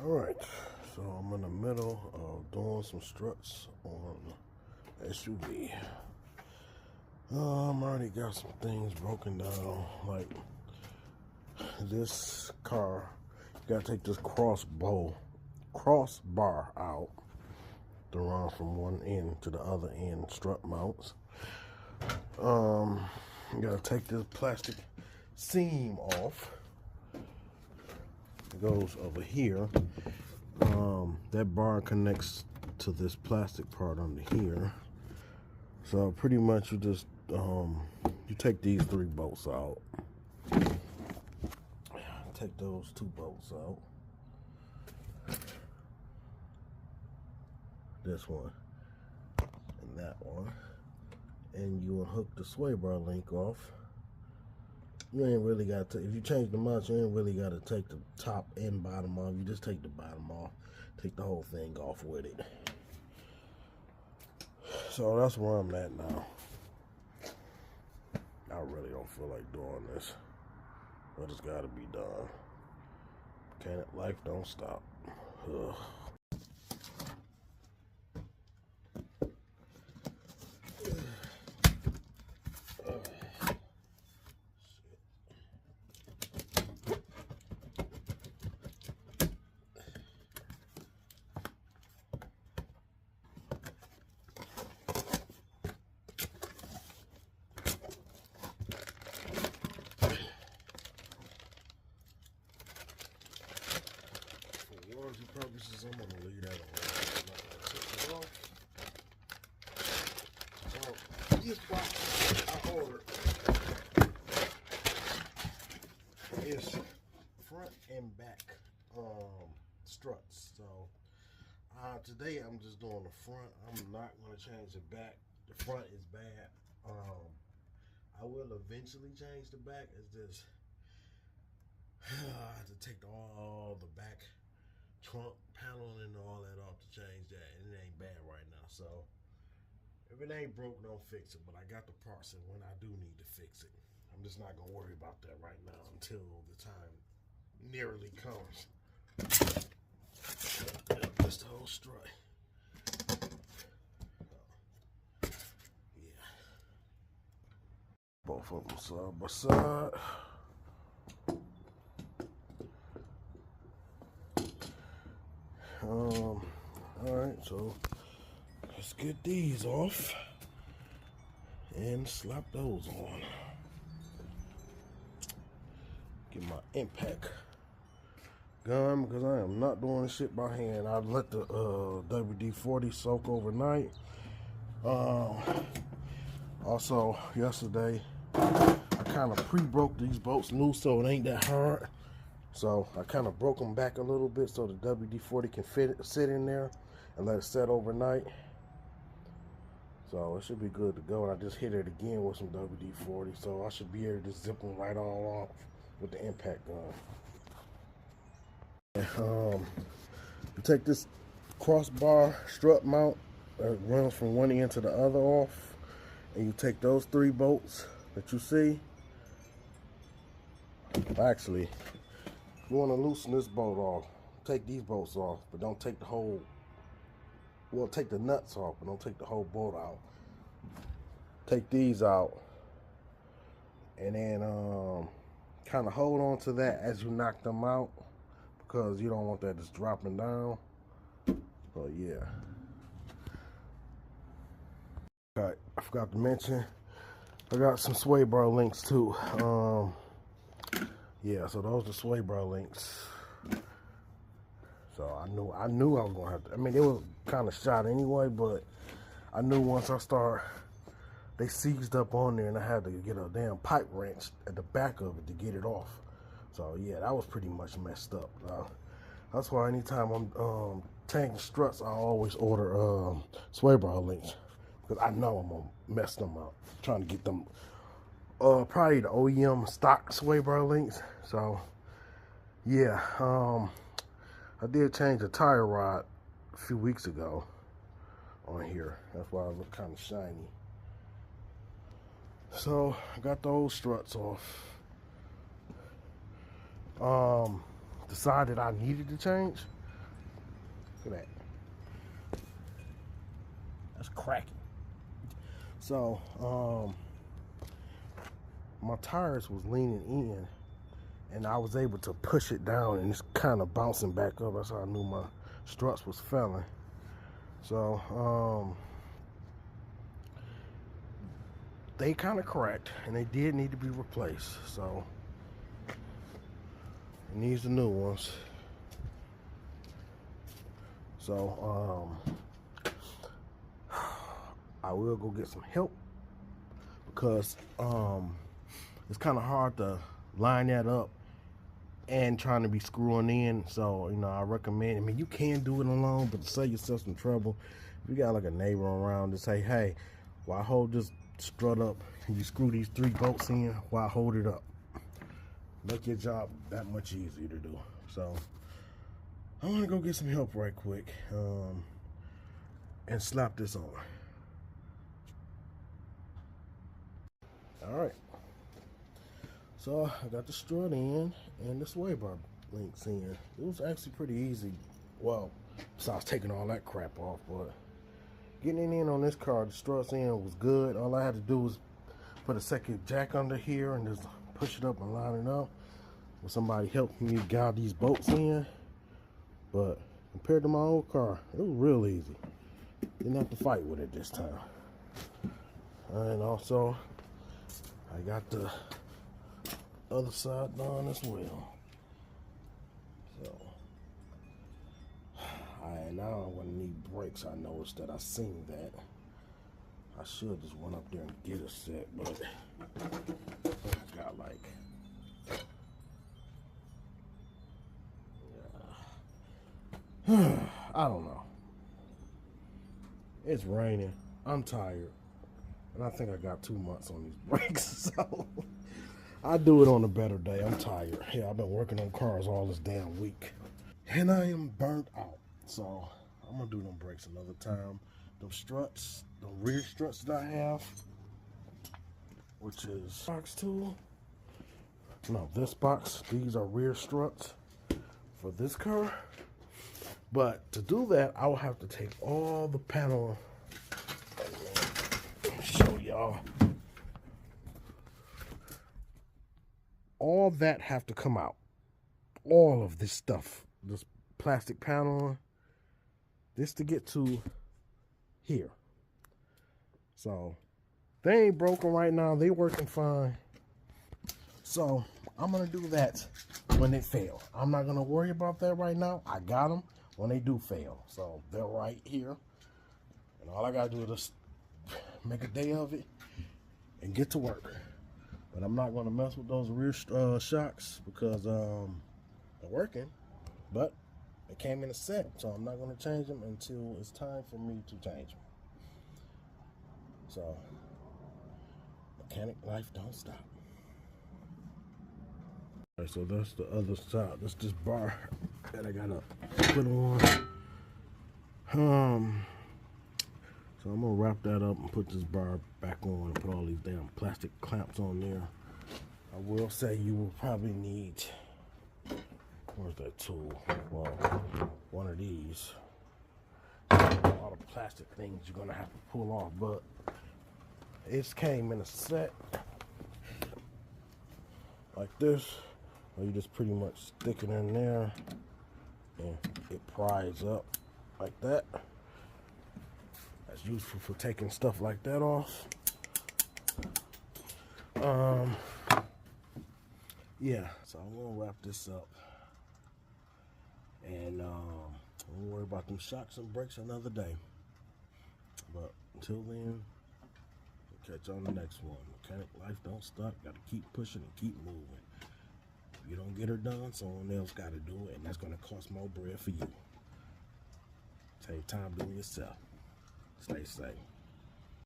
Alright, so I'm in the middle of doing some struts on SUV. I'm already got some things broken down, like this car. You gotta take this crossbar out to run from one end to the other end strut mounts. You gotta take this plastic seam off. It goes over here. That bar connects to this plastic part under here. So pretty much you just you take these 3 bolts out. Take those 2 bolts out. This one and that one. And you unhook the sway bar link off. You ain't really got to, if you change the mounts, you ain't really got to take the top and bottom off. You just take the bottom off, take the whole thing off with it. So that's where I'm at now. I really don't feel like doing this, but it's got to be done. Life don't stop. Ugh. Warranty purposes, I'm gonna leave that alone. I'm not gonna take it off. So this box I ordered is front and back struts. So today I'm just doing the front. I'm not gonna change the back. The front is bad. I will eventually change the back. It's just I have to take all the back trunk panel and all that off to change that, and it ain't bad right now. So if it ain't broke, don't fix it. But I got the parts, and when I do need to fix it, I'm just not gonna worry about that right now until the time nearly comes. That's the whole strut. Yeah, both of them side by side. Alright, so let's get these off and slap those on. Get my impact gun because I am not doing this shit by hand. I let the WD-40 soak overnight. Also, yesterday I kind of pre-broke these bolts loose so it ain't that hard. So I kind of broke them back a little bit so the WD-40 can sit in there and let it set overnight. So it should be good to go. And I just hit it again with some WD-40, so I should be able to zip them right on off with the impact gun. You take this crossbar strut mount that runs from one end to the other off, and you take those 3 bolts that you see. Actually, you want to loosen this bolt off. Take these bolts off, but don't take the whole, well, take the nuts off, but don't take the whole bolt out. Take these out, and then kind of hold on to that as you knock them out, because you don't want that just dropping down. So yeah. Okay, I forgot to mention, I got some sway bar links too. Yeah, so those are sway bar links. So I knew I was gonna have to. I mean, it was kind of shot anyway, but I knew once I start, they seized up on there, and I had to get a damn pipe wrench at the back of it to get it off. So yeah, that was pretty much messed up. That's why anytime I'm changing struts, I always order sway bar links, because I know I'm gonna mess them up trying to get them. Probably the OEM stock sway bar links. So yeah, I did change a tire rod a few weeks ago on here. That's why I look kind of shiny. So I got those struts off. Decided I needed to change at that. That's cracking. So, my tires was leaning in, and I was able to push it down, and it's kind of bouncing back up. That's how I knew my struts was failing. So, they kind of cracked, and they did need to be replaced. So, it needs the new ones. So, I will go get some help, because it's kind of hard to line that up and trying to be screwing in. So, you know, I recommend, I mean, you can do it alone, but to save yourself some trouble, if you got like a neighbor around to say, hey, while I hold this strut up, and you screw these 3 bolts in while I hold it up, make your job that much easier to do. So I'm gonna go get some help right quick, and slap this on. All right, so I got the strut in and the sway bar links in. It was actually pretty easy. Well, besides taking all that crap off, but getting in on this car, the struts in was good. All I had to do was put a second jack under here and just push it up and line it up. Well, somebody helped me guide these bolts in, but compared to my old car, it was real easy. Didn't have to fight with it this time. And also, I got the other side done as well. So, now I'm gonna need brakes. I noticed that. I seen that. I should just went up there and get a set, but I got like, I don't know. It's raining. I'm tired. And I think I got 2 months on these brakes. So I do it on a better day. I'm tired. Yeah, I've been working on cars all this damn week. And I am burnt out. So I'm going to do them brakes another time. Those struts, the rear struts that I have, which is box tool. No, this box. These are rear struts for this car. But to do that, I will have to take all the panel. Show y'all. All that have to come out. All of this stuff. This plastic panel. This to get to here. So they ain't broken right now. They working fine. So I'm going to do that when they fail. I'm not going to worry about that right now. I got them when they do fail. So they're right here. And all I got to do is just make a day of it and get to work. But I'm not going to mess with those rear shocks because they're working. But they came in a set, so I'm not going to change them until it's time for me to change them. So mechanic life don't stop. All right, so that's the other side. That's this bar that I gotta put on. So I'm gonna wrap that up and put this bar back on and put all these damn plastic clamps on there. I will say you will probably need, where's that tool? Well, one of these. A lot of plastic things you're gonna have to pull off, but it came in a set like this. Or you just pretty much stick it in there and it pries up like that. That's useful for taking stuff like that off. Yeah, so I'm gonna wrap this up, and we'll worry about them shocks and brakes another day. But until then, we'll catch you on the next one. Mechanic life don't stop. Gotta keep pushing and keep moving. If you don't get her done, someone else gotta do it, and that's gonna cost more bread for you. Save time doing yourself. Stay safe.